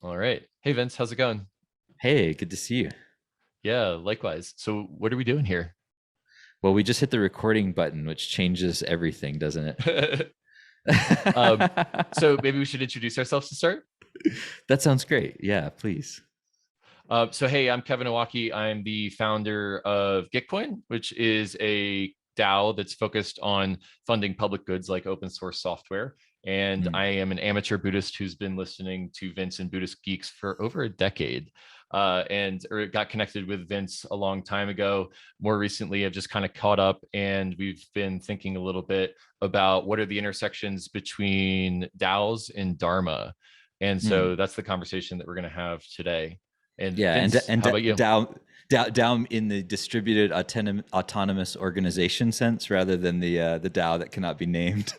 All right. Hey, Vince, how's it going? Hey, good to see you. Yeah, likewise. So, what are we doing here? Well, we just hit the recording button, which changes everything, doesn't um, it? so maybe we should introduce ourselves to start. That sounds great. Yeah, please. Hey, I'm Kevin Owocki. I'm the founder of Gitcoin, which is a DAO that's focused on funding public goods like open source software. And Mm. I am an amateur Buddhist who's been listening to Vince and Buddhist Geeks for over a decade. And got connected with Vince a long time ago. More recently, I've just kind of caught up, and we've been thinking a little bit about what are the intersections between DAOs and Dharma. And Mm. so that's the conversation that we're going to have today. And Yeah, and Vince, and how about you? DAO in the distributed autonomous organization sense, rather than the DAO that cannot be named.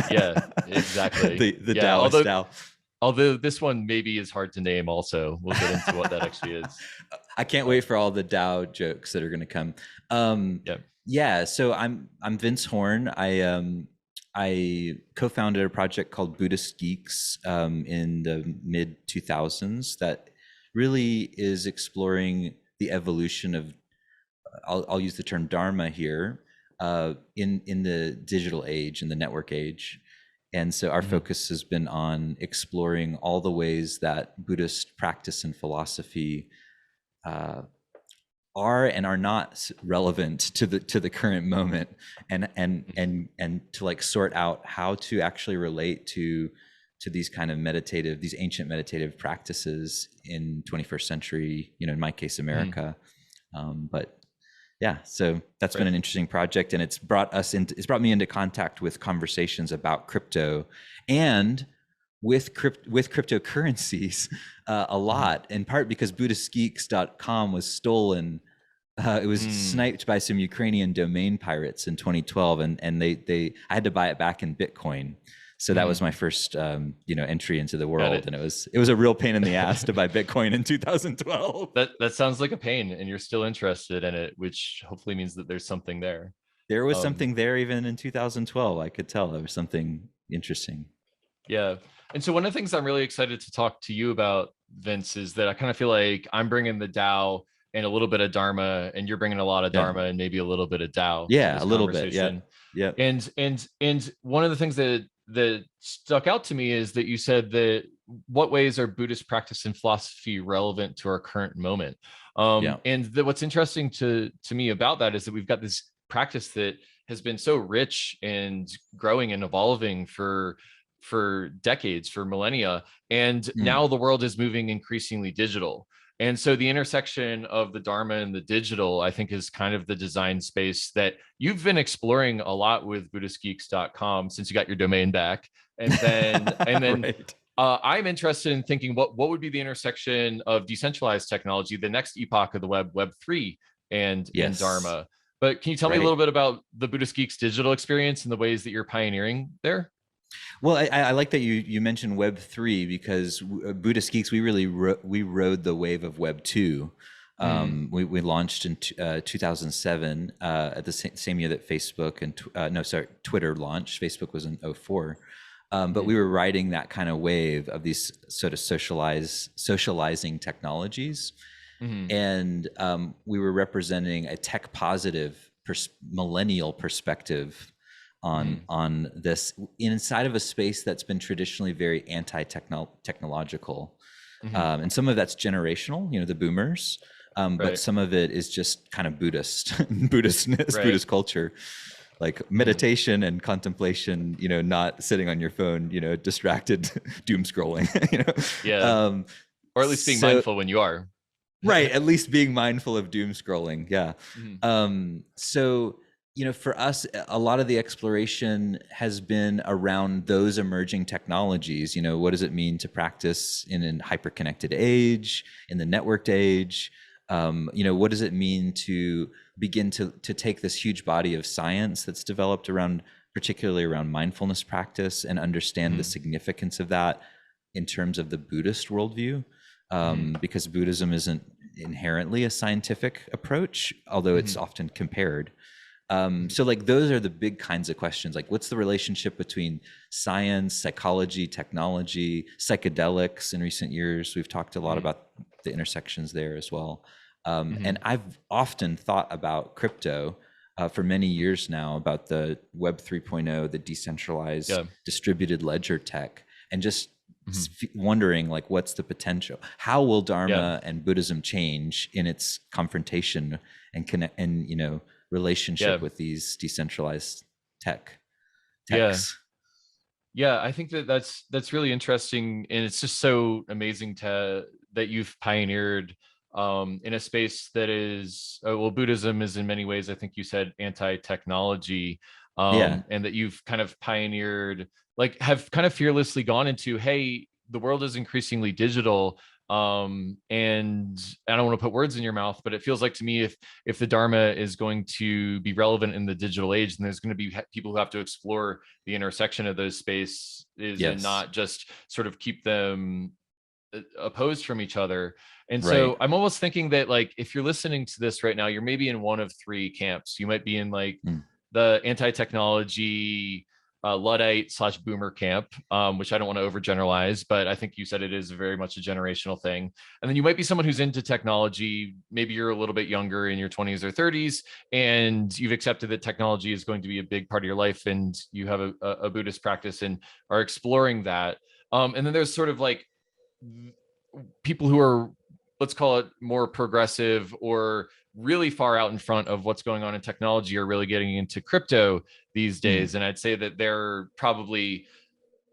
Yeah, exactly. The Yeah, DAOist DAO. although this one maybe is hard to name also. We'll get into what that actually is. I can't wait for all the DAO jokes that are going to come. Um, Yeah. yeah, so I'm Vince Horn. I co-founded a project called Buddhist Geeks in the mid 2000s that really is exploring the evolution of, I'll use the term Dharma here, in the digital age, in the network age. And so our Mhm. focus has been on exploring all the ways that Buddhist practice and philosophy uh, are and are not relevant to the current moment, and to like sort out how to actually relate to these kind of these ancient meditative practices in 21st century, in my case, Mhm. America. But yeah, so that's been Right. an interesting project, and it's brought me into contact with conversations about crypto and with cryptocurrencies a Mhm. lot, in part because BuddhistGeeks.com was stolen. It was Mm. sniped by some Ukrainian domain pirates in 2012, and they I had to buy it back in Bitcoin. So that was Mhm. my first entry into the Got world, it. and it was a real pain in the ass to buy Bitcoin in 2012. That sounds like a pain, and you're still interested in it, which hopefully means that there's something there. There was Um, something there even in 2012. I could tell there was something interesting. Yeah. And so one of the things I'm really excited to talk to you about, Vince, is that I kind of feel like I'm bringing the Tao and a little bit of Dharma, and you're bringing a lot of Yeah, Dharma and maybe a little bit of Tao to yeah, this a little bit. Yeah, conversation. yeah. And one of the things that stuck out to me is that you said that what ways are Buddhist practice and philosophy relevant to our current moment? Yeah. And what's interesting to me about that is that we've got this practice that has been so rich and growing and evolving for decades, for millennia, and Mm. now the world is moving increasingly digital. And so the intersection of the Dharma and the digital, I think, is kind of the design space that you've been exploring a lot with BuddhistGeeks.com since you got your domain back. And then Right. I'm interested in thinking what would be the intersection of decentralized technology, the next epoch of the Web 3, and Yes. Dharma. But can you tell me a Right. little bit about the Buddhist Geeks digital experience and the ways that you're pioneering there? Well, I like that you mentioned Web 3, because Buddhist Geeks, we rode the wave of Web 2. Mm, We launched in 2007, at the same year that Facebook and no, sorry, Twitter launched. Facebook was in '04. But mm, we were riding that kind of wave of these sort of socializing technologies, mm, and we were representing a tech positive millennial perspective on mm, this inside of a space that's been traditionally very anti-technological. mm. And some of that's generational, the boomers, but Right, some of it is just kind of Buddhist Buddhistness, right. Buddhist culture, like Mm, meditation and contemplation, not sitting on your phone, distracted doom scrolling. yeah. um, Or at least being so mindful when you are. Right, at least being mindful of doom scrolling. Yeah. Mhm, So, for us, a lot of the exploration has been around those emerging technologies. What does it mean to practice in a hyper-connected age, in the networked age? What does it mean to begin to take this huge body of science that's developed around, particularly around mindfulness practice, and understand the mhm, significance of that in terms of the Buddhist worldview? mhm, Because Buddhism isn't inherently a scientific approach, although it's mhm, often compared. So like those are the big kinds of questions. Like what's the relationship between science, psychology, technology, psychedelics in recent years? We've talked a lot Mhm. about the intersections there as well. And Mhm. I've often thought about crypto for many years now, about the Web 3.0, the decentralized Yeah. distributed ledger tech, and just Mhm. wondering like what's the potential? How will Yeah. Dharma and Buddhism change in its confrontation and connect and relationship Yeah. with these decentralized Yeah. techs? Yeah, I think that that's really interesting, and it's just so amazing to that you've pioneered in a space that is well, Buddhism is in many ways, I think you said, anti-technology, Yeah, and that you've kind of pioneered, like, have kind of fearlessly gone into, hey, the world is increasingly digital, and I don't want to put words in your mouth, but it feels like to me, if the Dharma is going to be relevant in the digital age, then there's going to be people who have to explore the intersection of those spaces and yes, not just sort of keep them opposed from each other. And right. so I'm almost thinking that, like, if you're listening to this right now, you're maybe in one of three camps. You might be in like Mm. the anti-technology Luddite / boomer camp, which I don't want to overgeneralize, but I think you said it is very much a generational thing. And then you might be someone who's into technology. Maybe you're a little bit younger, in your 20s or 30s, and you've accepted that technology is going to be a big part of your life, and you have a Buddhist practice and are exploring that. And then there's sort of like people who are, let's call it, more progressive or really far out in front of what's going on in technology, are really getting into crypto these Mm. days. And I'd say that they're probably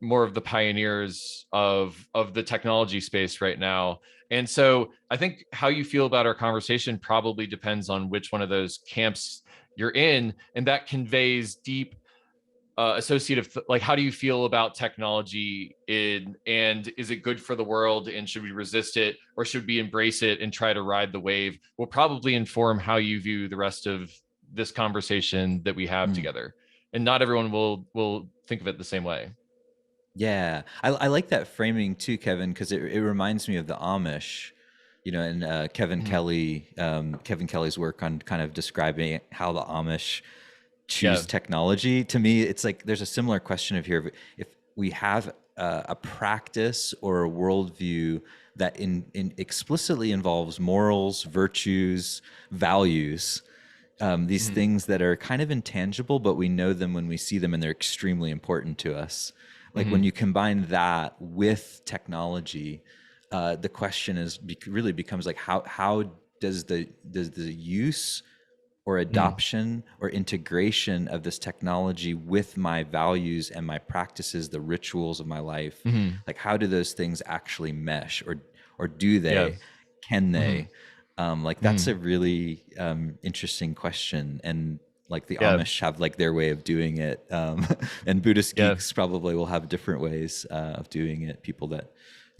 more of the pioneers of the technology space right now. And so I think how you feel about our conversation probably depends on which one of those camps you're in, and that conveys deep associative like, how do you feel about technology, and is it good for the world, and should we resist it, or should we embrace it and try to ride the wave, will probably inform how you view the rest of this conversation that we have Mm. together. And not everyone will think of it the same way. Yeah, I like that framing too, Kevin, because it reminds me of the Amish, and Mhm. Kevin Kelly's work on kind of describing how the Amish Yeah. choose technology. To me, it's like there's a similar question of here. If we have a practice or a worldview that in explicitly involves morals, virtues, values, these Mhm. things that are kind of intangible, but we know them when we see them and they're extremely important to us. Like when Mhm. you combine that with technology, the question really becomes like how does the use or Mhm. adoption or integration of this technology with my values and my practices, the rituals of my life, Mhm. like how do those things actually mesh, or do Yeah. they, can Mhm. they? Like that's Mhm. a really interesting question. And like the Yeah. Amish have like their way of doing it, and Buddhist Yeah. geeks probably will have different ways of doing it. People that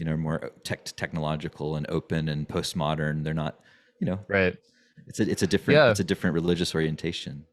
are more technological and open and postmodern, they're not, you know Right. it's a different Yeah. it's a different religious orientation.